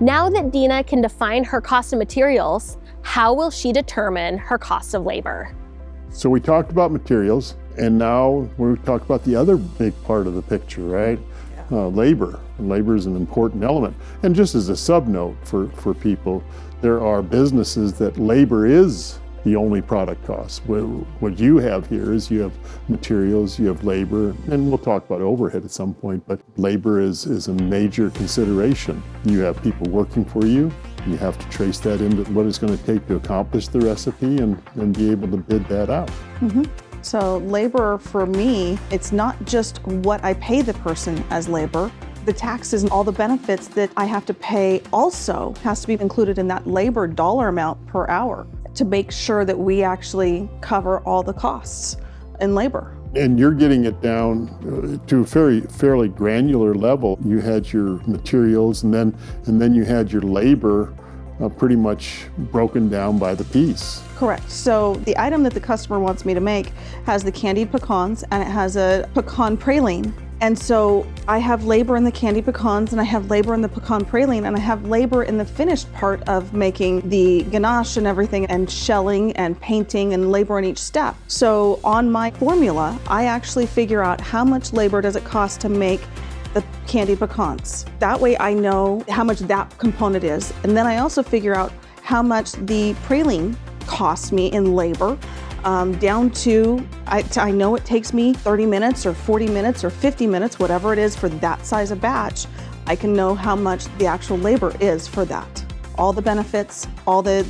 Now that Dina can define her cost of materials, how will she determine her cost of labor? So we talked about materials, and now we're talking about the other big part of the picture, right? Labor. And labor is an important element. And just as a sub-note for people, there are businesses that labor is the only product cost. What you have here is you have materials, you have labor, and we'll talk about overhead at some point, but labor is a major consideration. You have people working for you. You have to trace that into what it's going to take to accomplish the recipe and be able to bid that out. Mm-hmm. So labor for me, it's not just what I pay the person as labor. The taxes and all the benefits that I have to pay also has to be included in that labor dollar amount per hour to make sure that we actually cover all the costs in labor. And you're getting it down to a fairly granular level. You had your materials and then you had your labor pretty much broken down by the piece. Correct. So the item that the customer wants me to make has the candied pecans and it has a pecan praline. And so I have labor in the candied pecans and I have labor in the pecan praline and I have labor in the finished part of making the ganache and everything and shelling and painting and labor in each step. So on my formula, I actually figure out how much labor does it cost to make the candied pecans. That way I know how much that component is. And then I also figure out how much the praline costs me in labor, down to, I know it takes me 30 minutes or 40 minutes or 50 minutes, whatever it is for that size of batch. I can know how much the actual labor is for that. All the benefits, all the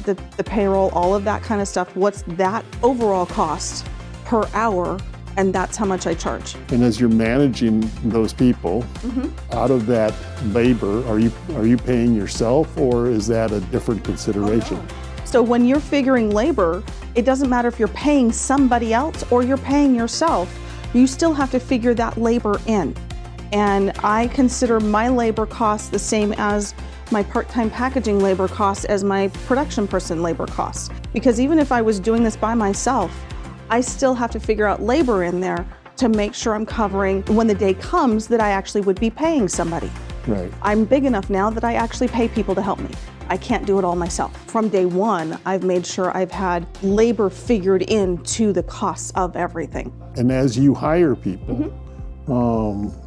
payroll, all of that kind of stuff. What's that overall cost per hour? And that's how much I charge. And as you're managing those people, out of that labor, are you paying yourself or is that a different consideration? Oh, no. So when you're figuring labor, it doesn't matter if you're paying somebody else or you're paying yourself, you still have to figure that labor in. And I consider my labor costs the same as my part-time packaging labor costs as my production person labor costs. Because even if I was doing this by myself, I still have to figure out labor in there to make sure I'm covering when the day comes that I actually would be paying somebody. Right. I'm big enough now that I actually pay people to help me. I can't do it all myself. From day one, I've made sure I've had labor figured into the costs of everything. And as you hire people,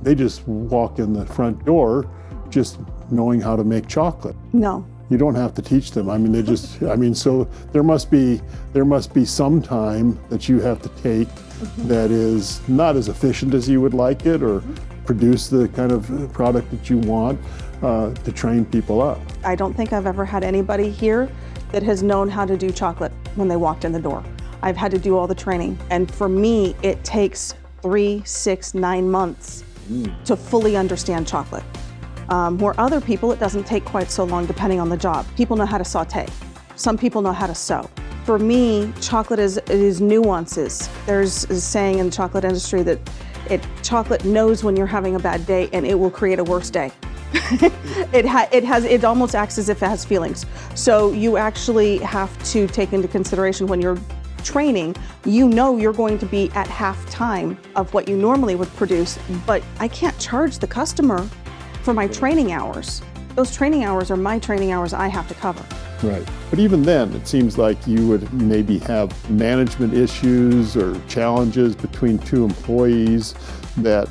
they just walk in the front door just knowing how to make chocolate. No. You don't have to teach them. I mean, they just, so there must be some time that you have to take that is not as efficient as you would like it or produce the kind of product that you want to train people up. I don't think I've ever had anybody here that has known how to do chocolate when they walked in the door. I've had to do all the training. And for me, it takes 3, 6, 9 months to fully understand chocolate. Where other people, it doesn't take quite so long depending on the job. People know how to saute. Some people know how to sew. For me, chocolate is nuances. There's a saying in the chocolate industry that chocolate knows when you're having a bad day and it will create a worse day. It almost acts as if it has feelings. So you actually have to take into consideration when you're training, you know you're going to be at half time of what you normally would produce, but I can't charge the customer for my training hours. Those training hours are my training hours I have to cover. Right. But even then, it seems like you would maybe have management issues or challenges between two employees that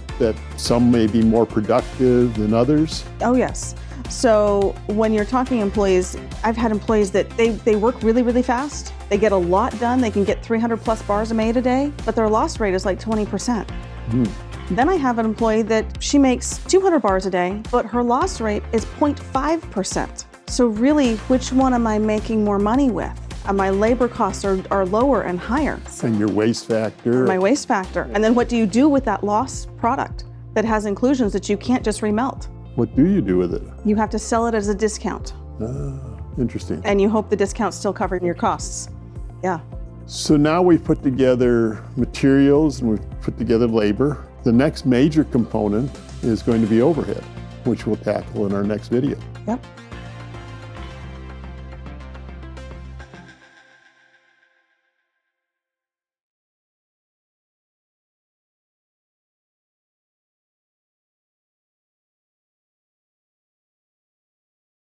some may be more productive than others. Oh yes. So when you're talking employees, I've had employees that they work really, really fast. They get a lot done. They can get 300 plus bars made a day, but their loss rate is like 20%. Then I have an employee that she makes 200 bars a day, but her loss rate is 0.5%. So really, which one am I making more money with? And my labor costs are lower and higher. And your waste factor. My waste factor. And then what do you do with that lost product that has inclusions that you can't just remelt? What do you do with it? You have to sell it as a discount. Interesting. And you hope the discount's still covering your costs. Yeah. So now we've put together materials and we've put together labor. The next major component is going to be overhead, which we'll tackle in our next video. Yep.